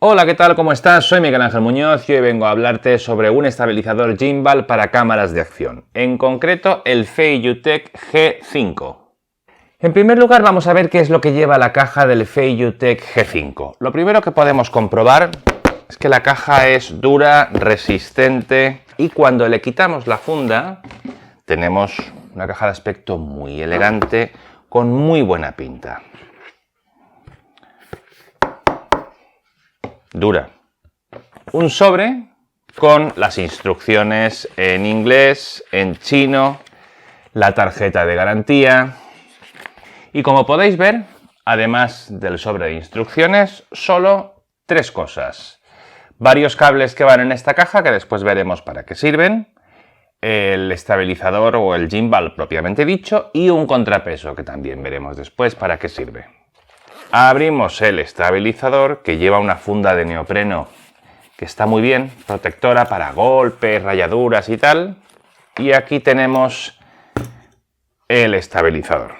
Hola, ¿qué tal? ¿Cómo estás? Soy Miguel Ángel Muñoz y hoy vengo a hablarte sobre un estabilizador gimbal para cámaras de acción, en concreto el Feiyutech G5. En primer lugar vamos a ver qué es lo que lleva la caja del Feiyutech G5. Lo primero que podemos comprobar es que la caja es dura, resistente y cuando le quitamos la funda tenemos una caja de aspecto muy elegante con muy buena pinta. Dura. Un sobre con las instrucciones en inglés, en chino, la tarjeta de garantía. Y como podéis ver, además del sobre de instrucciones, solo 3 cosas. Varios cables que van en esta caja, que después veremos para qué sirven. El estabilizador o el gimbal propiamente dicho y un contrapeso, que también veremos después para qué sirve. Abrimos el estabilizador, que lleva una funda de neopreno que está muy bien, protectora para golpes, rayaduras y tal. Y aquí tenemos el estabilizador.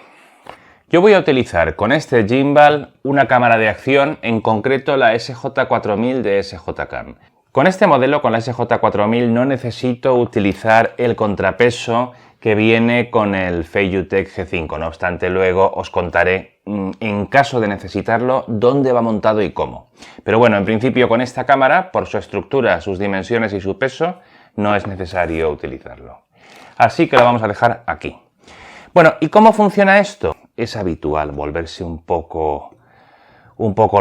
Yo voy a utilizar con este gimbal una cámara de acción, en concreto la SJ4000 de SJCam. Con este modelo, con la SJ4000, no necesito utilizar el contrapeso que viene con el Feiyutech G5. No obstante, luego os contaré, en caso de necesitarlo, dónde va montado y cómo. Pero bueno, en principio con esta cámara, por su estructura, sus dimensiones y su peso, no es necesario utilizarlo. Así que lo vamos a dejar aquí. Bueno, ¿y cómo funciona esto? Es habitual volverse un poco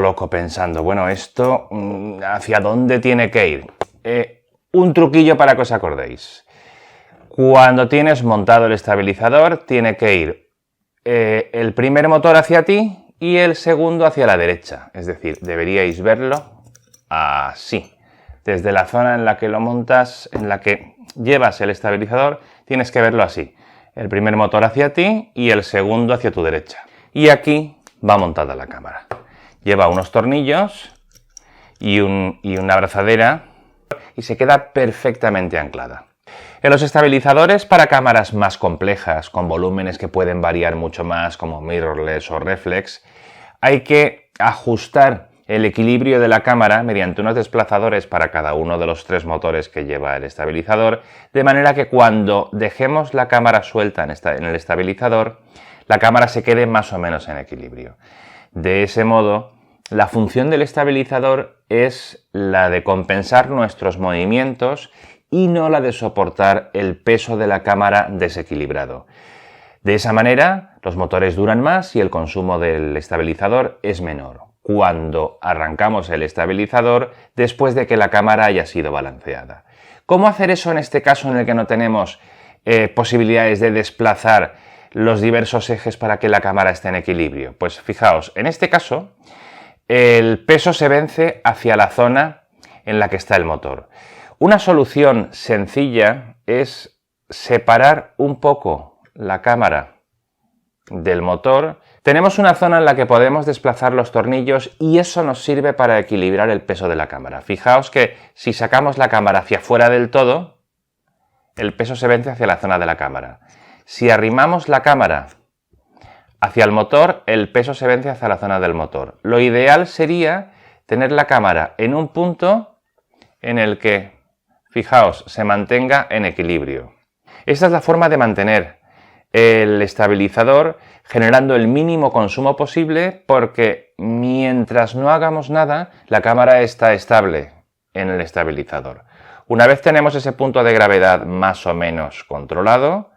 loco pensando, bueno, esto, ¿hacia dónde tiene que ir? Un truquillo para que os acordéis. Cuando tienes montado el estabilizador, tiene que ir el primer motor hacia ti y el segundo hacia la derecha. Es decir, deberíais verlo así. Desde la zona en la que lo montas, en la que llevas el estabilizador, tienes que verlo así. El primer motor hacia ti y el segundo hacia tu derecha. Y aquí va montada la cámara. Lleva unos tornillos y una abrazadera y se queda perfectamente anclada. En los estabilizadores para cámaras más complejas, con volúmenes que pueden variar mucho más, como mirrorless o reflex, hay que ajustar el equilibrio de la cámara mediante unos desplazadores para cada uno de los 3 motores que lleva el estabilizador, de manera que cuando dejemos la cámara suelta en el estabilizador, la cámara se quede más o menos en equilibrio. De ese modo, la función del estabilizador es la de compensar nuestros movimientos y no la de soportar el peso de la cámara desequilibrado. De esa manera, los motores duran más y el consumo del estabilizador es menor cuando arrancamos el estabilizador después de que la cámara haya sido balanceada. ¿Cómo hacer eso en este caso en el que no tenemos posibilidades de desplazar los diversos ejes para que la cámara esté en equilibrio? Pues fijaos, en este caso el peso se vence hacia la zona en la que está el motor. Una solución sencilla es separar un poco la cámara del motor. Tenemos una zona en la que podemos desplazar los tornillos y eso nos sirve para equilibrar el peso de la cámara. Fijaos que si sacamos la cámara hacia fuera del todo, el peso se vence hacia la zona de la cámara. Si arrimamos la cámara hacia el motor, el peso se vence hacia la zona del motor. Lo ideal sería tener la cámara en un punto en el que, fijaos, se mantenga en equilibrio. Esta es la forma de mantener el estabilizador generando el mínimo consumo posible, porque mientras no hagamos nada, la cámara está estable en el estabilizador. Una vez tenemos ese punto de gravedad más o menos controlado,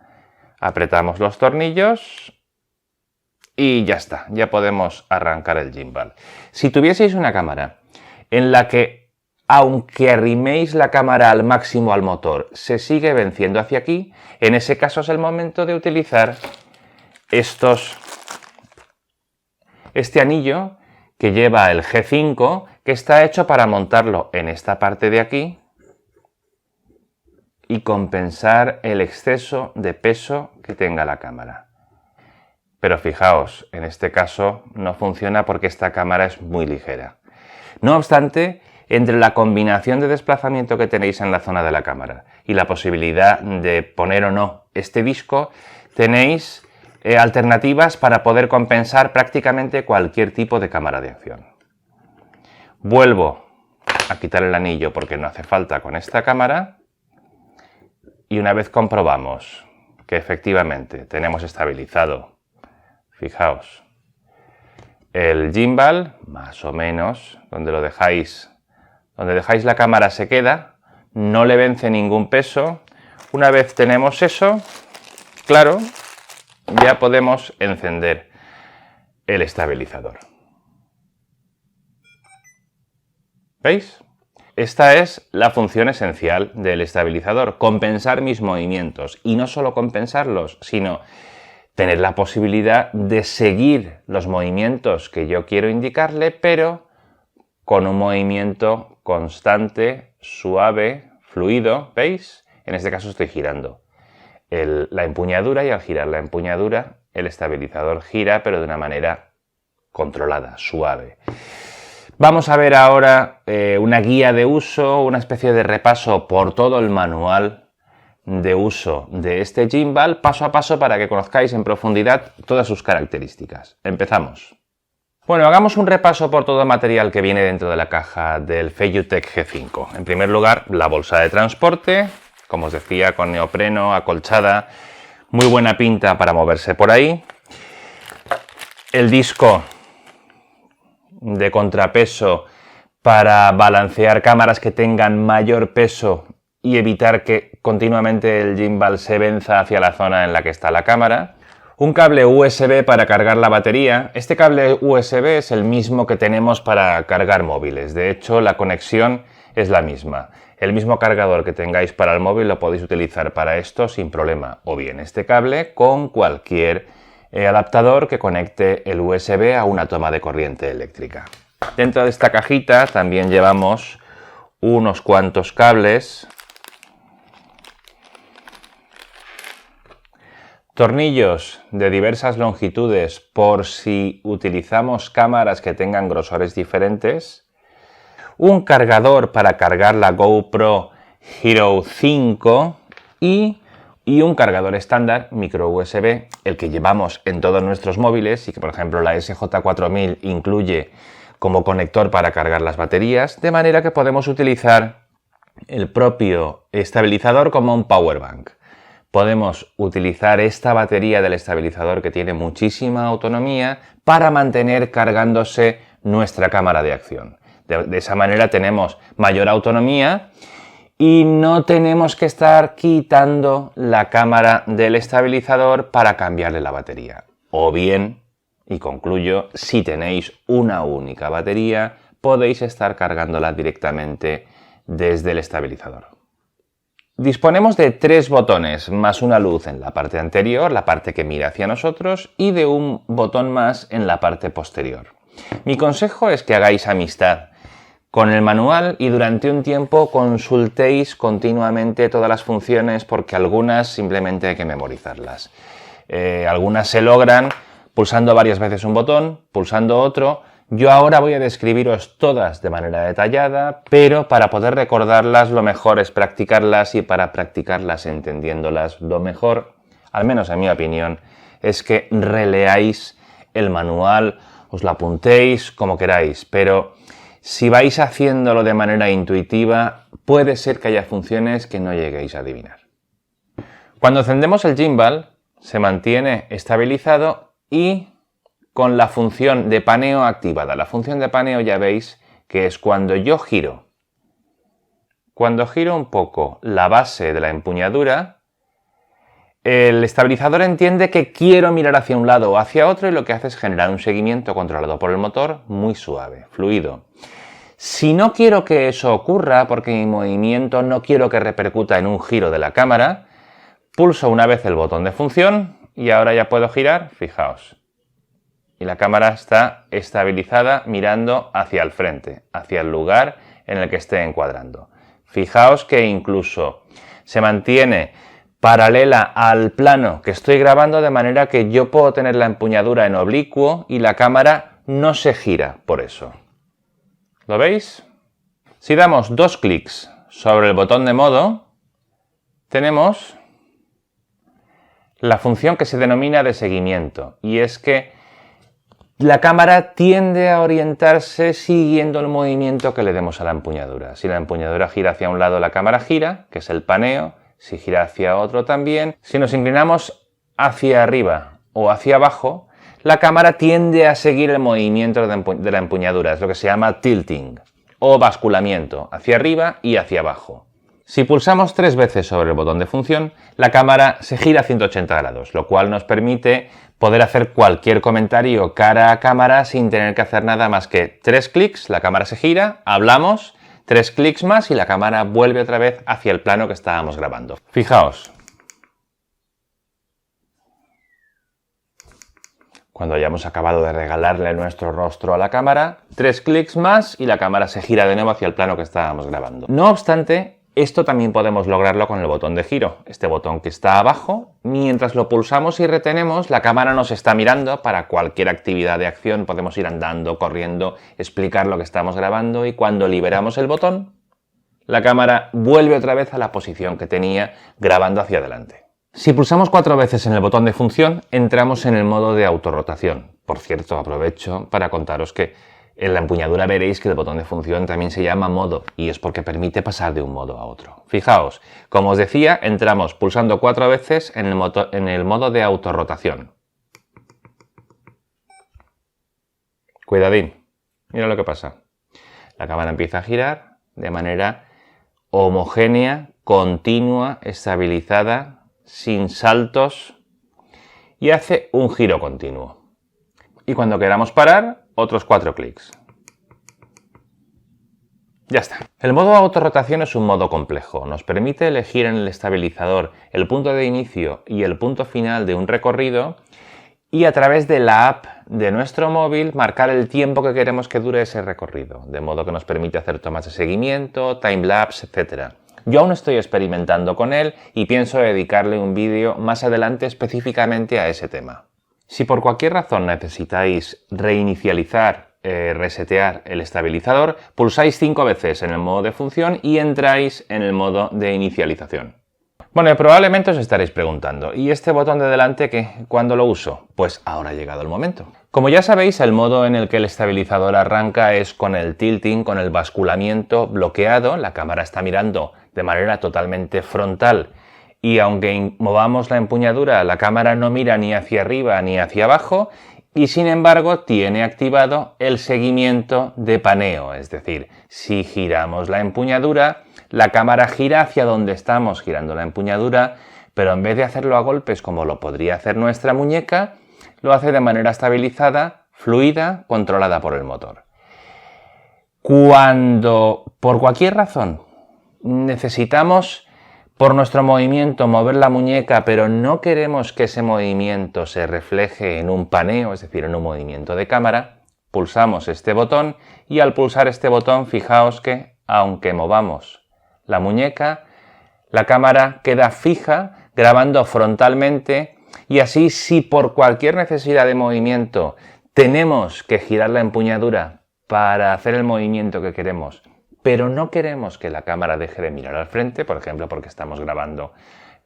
apretamos los tornillos y ya está, ya podemos arrancar el gimbal. Si tuvieseis una cámara en la que, aunque arriméis la cámara al máximo al motor, se sigue venciendo hacia aquí, en ese caso es el momento de utilizar este anillo que lleva el G5, que está hecho para montarlo en esta parte de aquí y compensar el exceso de peso que tenga la cámara. Pero fijaos, en este caso no funciona porque esta cámara es muy ligera. No obstante, entre la combinación de desplazamiento que tenéis en la zona de la cámara y la posibilidad de poner o no este disco, tenéis alternativas para poder compensar prácticamente cualquier tipo de cámara de acción. Vuelvo a quitar el anillo porque no hace falta con esta cámara. Y una vez comprobamos que efectivamente tenemos estabilizado, fijaos, el gimbal, más o menos, donde dejáis la cámara se queda, no le vence ningún peso. Una vez tenemos eso, claro, ya podemos encender el estabilizador. ¿Veis? Esta es la función esencial del estabilizador, compensar mis movimientos. Y no solo compensarlos, sino tener la posibilidad de seguir los movimientos que yo quiero indicarle, pero con un movimiento constante, suave, fluido. ¿Veis? En este caso estoy girando la empuñadura y al girar la empuñadura el estabilizador gira, pero de una manera controlada, suave. Vamos a ver ahora una guía de uso, una especie de repaso por todo el manual de uso de este gimbal, paso a paso para que conozcáis en profundidad todas sus características. Empezamos. Bueno, hagamos un repaso por todo el material que viene dentro de la caja del Feiyutech G5. En primer lugar, la bolsa de transporte, como os decía, con neopreno, acolchada, muy buena pinta para moverse por ahí. El disco de contrapeso para balancear cámaras que tengan mayor peso y evitar que continuamente el gimbal se venza hacia la zona en la que está la cámara. Un cable USB para cargar la batería. Este cable USB es el mismo que tenemos para cargar móviles. De hecho, la conexión es la misma. El mismo cargador que tengáis para el móvil lo podéis utilizar para esto sin problema. O bien este cable con cualquier adaptador que conecte el USB a una toma de corriente eléctrica. Dentro de esta cajita también llevamos unos cuantos cables, tornillos de diversas longitudes por si utilizamos cámaras que tengan grosores diferentes, un cargador para cargar la GoPro Hero 5 y un cargador estándar micro USB, el que llevamos en todos nuestros móviles y que por ejemplo la SJ4000 incluye como conector para cargar las baterías, de manera que podemos utilizar el propio estabilizador como un power bank. Podemos utilizar esta batería del estabilizador que tiene muchísima autonomía para mantener cargándose nuestra cámara de acción. De esa manera tenemos mayor autonomía y no tenemos que estar quitando la cámara del estabilizador para cambiarle la batería. O bien, y concluyo, si tenéis una única batería, podéis estar cargándola directamente desde el estabilizador. Disponemos de 3 botones, más una luz en la parte anterior, la parte que mira hacia nosotros, y de un botón más en la parte posterior. Mi consejo es que hagáis amistad con el manual y durante un tiempo consultéis continuamente todas las funciones porque algunas simplemente hay que memorizarlas. Algunas se logran pulsando varias veces un botón, pulsando otro. Yo ahora voy a describiros todas de manera detallada, pero para poder recordarlas lo mejor es practicarlas y para practicarlas entendiéndolas lo mejor, al menos en mi opinión, es que releáis el manual, os lo apuntéis como queráis, pero si vais haciéndolo de manera intuitiva, puede ser que haya funciones que no lleguéis a adivinar. Cuando encendemos el gimbal, se mantiene estabilizado y con la función de paneo activada. La función de paneo ya veis que es cuando yo giro. Cuando giro un poco la base de la empuñadura, el estabilizador entiende que quiero mirar hacia un lado o hacia otro y lo que hace es generar un seguimiento controlado por el motor muy suave, fluido. Si no quiero que eso ocurra, porque mi movimiento no quiero que repercuta en un giro de la cámara, pulso una vez el botón de función y ahora ya puedo girar, fijaos. Y la cámara está estabilizada mirando hacia el frente, hacia el lugar en el que esté encuadrando. Fijaos que incluso se mantiene paralela al plano que estoy grabando de manera que yo puedo tener la empuñadura en oblicuo y la cámara no se gira por eso. ¿Lo veis? Si damos 2 clics sobre el botón de modo, tenemos la función que se denomina de seguimiento y es que la cámara tiende a orientarse siguiendo el movimiento que le demos a la empuñadura. Si la empuñadura gira hacia un lado, la cámara gira, que es el paneo. Si gira hacia otro también. Si nos inclinamos hacia arriba o hacia abajo, la cámara tiende a seguir el movimiento de la empuñadura. Es lo que se llama tilting o basculamiento, hacia arriba y hacia abajo. Si pulsamos 3 veces sobre el botón de función, la cámara se gira a 180 grados, lo cual nos permite poder hacer cualquier comentario cara a cámara sin tener que hacer nada más que 3 clics, la cámara se gira, hablamos, 3 clics más y la cámara vuelve otra vez hacia el plano que estábamos grabando. Fijaos. Cuando hayamos acabado de regalarle nuestro rostro a la cámara, 3 clics más y la cámara se gira de nuevo hacia el plano que estábamos grabando. No obstante, esto también podemos lograrlo con el botón de giro. Este botón que está abajo, mientras lo pulsamos y retenemos, la cámara nos está mirando para cualquier actividad de acción. Podemos ir andando, corriendo, explicar lo que estamos grabando y cuando liberamos el botón, la cámara vuelve otra vez a la posición que tenía grabando hacia adelante. Si pulsamos 4 veces en el botón de función, entramos en el modo de autorrotación. Por cierto, aprovecho para contaros que en la empuñadura veréis que el botón de función también se llama modo y es porque permite pasar de un modo a otro. Fijaos, como os decía, entramos pulsando 4 veces en el modo de autorrotación. Cuidadín, mira lo que pasa. La cámara empieza a girar de manera homogénea, continua, estabilizada, sin saltos y hace un giro continuo. Y cuando queramos parar, otros 4 clics. Ya está. El modo autorrotación es un modo complejo. Nos permite elegir en el estabilizador el punto de inicio y el punto final de un recorrido y a través de la app de nuestro móvil marcar el tiempo que queremos que dure ese recorrido, de modo que nos permite hacer tomas de seguimiento, timelapse, etc. Yo aún estoy experimentando con él y pienso dedicarle un vídeo más adelante específicamente a ese tema. Si por cualquier razón necesitáis reinicializar, resetear el estabilizador, pulsáis 5 veces en el modo de función y entráis en el modo de inicialización. Bueno, y probablemente os estaréis preguntando, ¿y este botón de delante qué? ¿Cuándo lo uso? Pues ahora ha llegado el momento. Como ya sabéis, el modo en el que el estabilizador arranca es con el tilting, con el basculamiento bloqueado. La cámara está mirando de manera totalmente frontal y aunque movamos la empuñadura, la cámara no mira ni hacia arriba ni hacia abajo y sin embargo tiene activado el seguimiento de paneo. Es decir, si giramos la empuñadura, la cámara gira hacia donde estamos girando la empuñadura, pero en vez de hacerlo a golpes como lo podría hacer nuestra muñeca, lo hace de manera estabilizada, fluida, controlada por el motor. Cuando por cualquier razón necesitamos por nuestro movimiento mover la muñeca, pero no queremos que ese movimiento se refleje en un paneo, es decir, en un movimiento de cámara, pulsamos este botón y al pulsar este botón, fijaos que aunque movamos la muñeca, la cámara queda fija, grabando frontalmente y así si por cualquier necesidad de movimiento tenemos que girar la empuñadura para hacer el movimiento que queremos, pero no queremos que la cámara deje de mirar al frente, por ejemplo, porque estamos grabando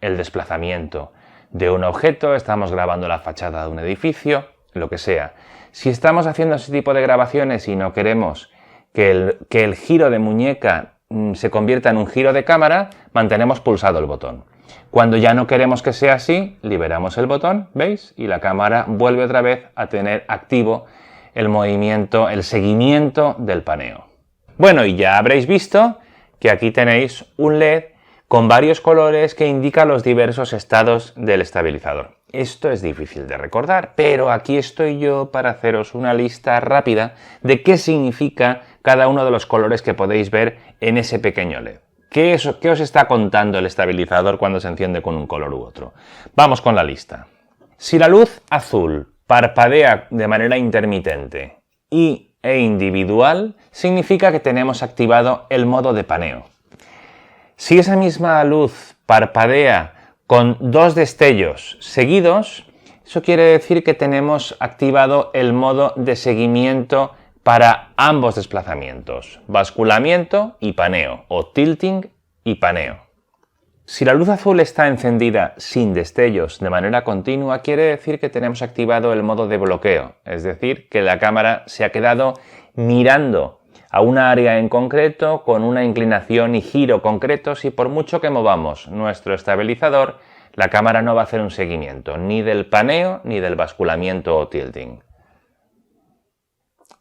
el desplazamiento de un objeto, estamos grabando la fachada de un edificio, lo que sea. Si estamos haciendo ese tipo de grabaciones y no queremos que el giro de muñeca se convierta en un giro de cámara, mantenemos pulsado el botón. Cuando ya no queremos que sea así, liberamos el botón, ¿veis? Y la cámara vuelve otra vez a tener activo el movimiento, el seguimiento del paneo. Bueno, y ya habréis visto que aquí tenéis un LED con varios colores que indica los diversos estados del estabilizador. Esto es difícil de recordar, pero aquí estoy yo para haceros una lista rápida de qué significa cada uno de los colores que podéis ver en ese pequeño LED. ¿Qué os está contando el estabilizador cuando se enciende con un color u otro? Vamos con la lista. Si la luz azul parpadea de manera intermitente e individual, significa que tenemos activado el modo de paneo. Si esa misma luz parpadea con 2 destellos seguidos, eso quiere decir que tenemos activado el modo de seguimiento para ambos desplazamientos, basculamiento y paneo, o tilting y paneo. Si la luz azul está encendida sin destellos de manera continua, quiere decir que tenemos activado el modo de bloqueo, es decir, que la cámara se ha quedado mirando a una área en concreto con una inclinación y giro concretos y por mucho que movamos nuestro estabilizador, la cámara no va a hacer un seguimiento ni del paneo ni del basculamiento o tilting.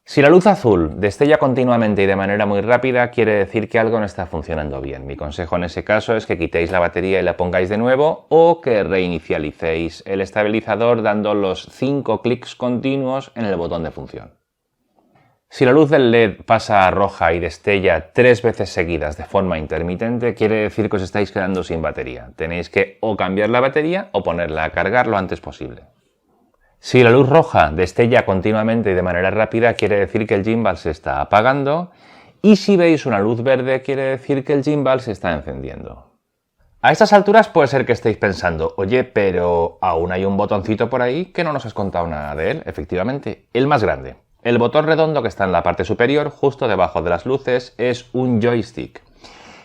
Si la luz azul destella continuamente y de manera muy rápida, quiere decir que algo no está funcionando bien. Mi consejo en ese caso es que quitéis la batería y la pongáis de nuevo o que reinicialicéis el estabilizador dando los 5 clics continuos en el botón de función. Si la luz del LED pasa a roja y destella 3 veces seguidas de forma intermitente, quiere decir que os estáis quedando sin batería. Tenéis que o cambiar la batería o ponerla a cargar lo antes posible. Si la luz roja destella continuamente y de manera rápida, quiere decir que el gimbal se está apagando. Y si veis una luz verde, quiere decir que el gimbal se está encendiendo. A estas alturas puede ser que estéis pensando, oye, pero aún hay un botoncito por ahí que no nos has contado nada de él. Efectivamente, el más grande. El botón redondo que está en la parte superior, justo debajo de las luces, es un joystick.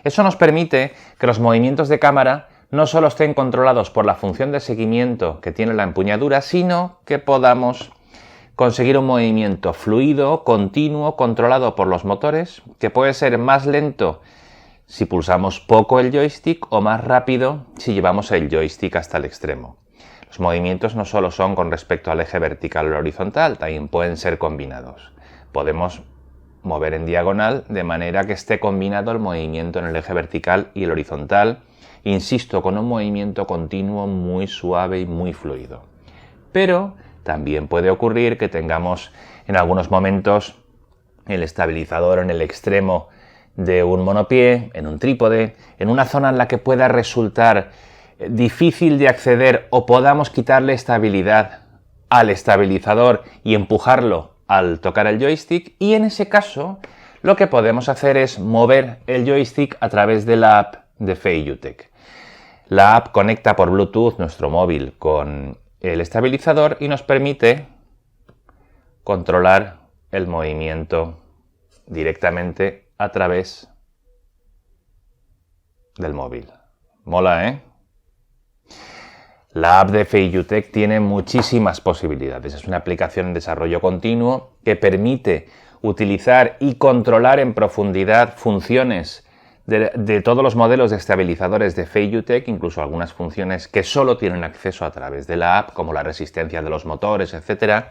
Eso nos permite que los movimientos de cámara no solo estén controlados por la función de seguimiento que tiene la empuñadura, sino que podamos conseguir un movimiento fluido, continuo, controlado por los motores, que puede ser más lento si pulsamos poco el joystick o más rápido si llevamos el joystick hasta el extremo. Los movimientos no solo son con respecto al eje vertical o horizontal, también pueden ser combinados. Podemos mover en diagonal de manera que esté combinado el movimiento en el eje vertical y el horizontal, insisto, con un movimiento continuo muy suave y muy fluido. Pero también puede ocurrir que tengamos en algunos momentos el estabilizador en el extremo de un monopié, en un trípode, en una zona en la que pueda resultar difícil de acceder o podamos quitarle estabilidad al estabilizador y empujarlo al tocar el joystick, y en ese caso lo que podemos hacer es mover el joystick a través de la app de Feiyutech. La app conecta por Bluetooth nuestro móvil con el estabilizador y nos permite controlar el movimiento directamente a través del móvil. Mola, ¿eh? La app de Feiyutech tiene muchísimas posibilidades. Es una aplicación en desarrollo continuo que permite utilizar y controlar en profundidad funciones de todos los modelos de estabilizadores de Feiyutech, incluso algunas funciones que solo tienen acceso a través de la app, como la resistencia de los motores, etc.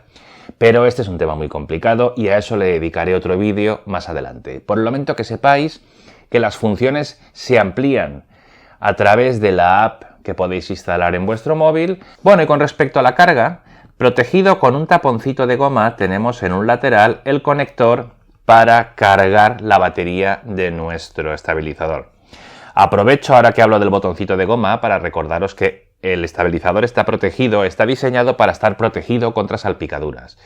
Pero este es un tema muy complicado y a eso le dedicaré otro vídeo más adelante. Por el momento que sepáis que las funciones se amplían a través de la app que podéis instalar en vuestro móvil. Bueno, y con respecto a la carga, protegido con un taponcito de goma, tenemos en un lateral el conector para cargar la batería de nuestro estabilizador. Aprovecho ahora que hablo del botoncito de goma para recordaros que el estabilizador está protegido, está diseñado para estar protegido contra salpicaduras,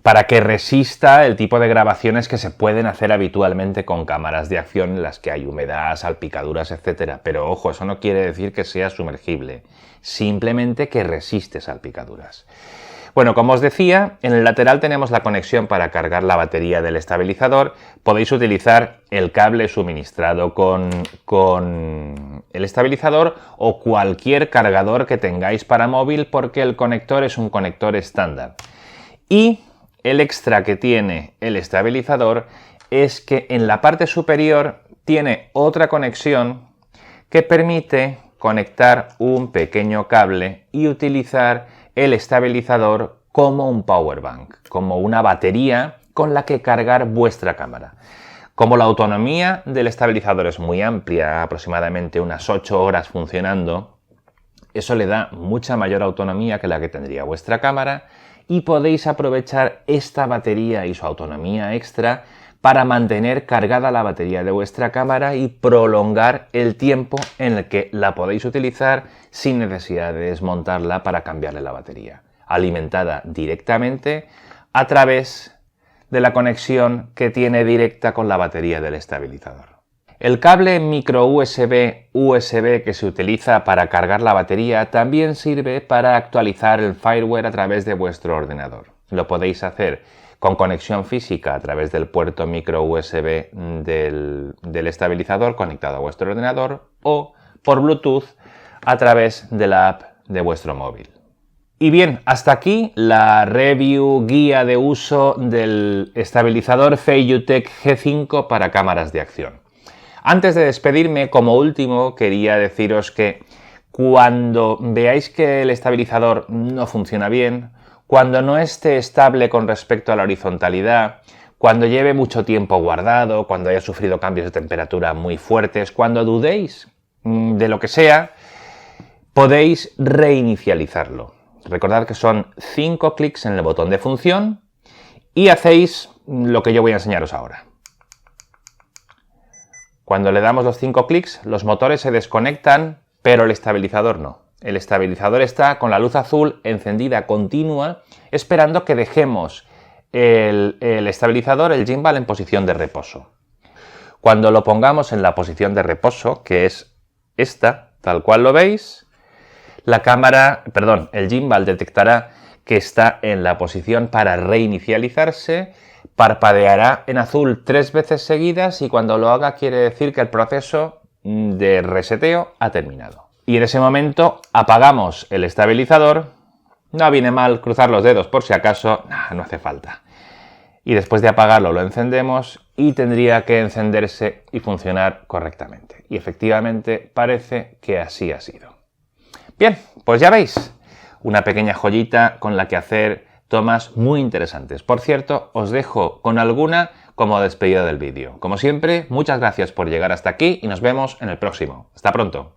para que resista el tipo de grabaciones que se pueden hacer habitualmente con cámaras de acción en las que hay humedad, salpicaduras, etc. Pero ojo, eso no quiere decir que sea sumergible, simplemente que resiste salpicaduras. Bueno, como os decía, en el lateral tenemos la conexión para cargar la batería del estabilizador. Podéis utilizar el cable suministrado con el estabilizador o cualquier cargador que tengáis para móvil, porque el conector es un conector estándar. Y el extra que tiene el estabilizador es que en la parte superior tiene otra conexión que permite conectar un pequeño cable y utilizar el estabilizador como un power bank, como una batería con la que cargar vuestra cámara. Como la autonomía del estabilizador es muy amplia, aproximadamente unas 8 horas funcionando, eso le da mucha mayor autonomía que la que tendría vuestra cámara y podéis aprovechar esta batería y su autonomía extra para mantener cargada la batería de vuestra cámara y prolongar el tiempo en el que la podéis utilizar sin necesidad de desmontarla para cambiarle la batería, alimentada directamente a través de la conexión que tiene directa con la batería del estabilizador. El cable micro USB que se utiliza para cargar la batería también sirve para actualizar el firmware a través de vuestro ordenador. Lo podéis hacer con conexión física a través del puerto micro USB del estabilizador conectado a vuestro ordenador, o por Bluetooth a través de la app de vuestro móvil. Y bien, hasta aquí la review guía de uso del estabilizador Feiyutech G5 para cámaras de acción. Antes de despedirme, como último, quería deciros que cuando veáis que el estabilizador no funciona bien, cuando no esté estable con respecto a la horizontalidad, cuando lleve mucho tiempo guardado, cuando haya sufrido cambios de temperatura muy fuertes, cuando dudéis de lo que sea, podéis reinicializarlo. Recordad que son 5 clics en el botón de función y hacéis lo que yo voy a enseñaros ahora. Cuando le damos los 5 clics, los motores se desconectan, pero el estabilizador no. El estabilizador está con la luz azul encendida continua, esperando que dejemos el estabilizador, el gimbal, en posición de reposo. Cuando lo pongamos en la posición de reposo, que es esta, tal cual lo veis, el gimbal detectará que está en la posición para reinicializarse, parpadeará en azul 3 veces seguidas y cuando lo haga quiere decir que el proceso de reseteo ha terminado. Y en ese momento apagamos el estabilizador. No viene mal cruzar los dedos por si acaso, no hace falta. Y después de apagarlo lo encendemos y tendría que encenderse y funcionar correctamente. Y efectivamente parece que así ha sido. Bien, pues ya veis, una pequeña joyita con la que hacer tomas muy interesantes. Por cierto, os dejo con alguna como despedida del vídeo. Como siempre, muchas gracias por llegar hasta aquí y nos vemos en el próximo. Hasta pronto.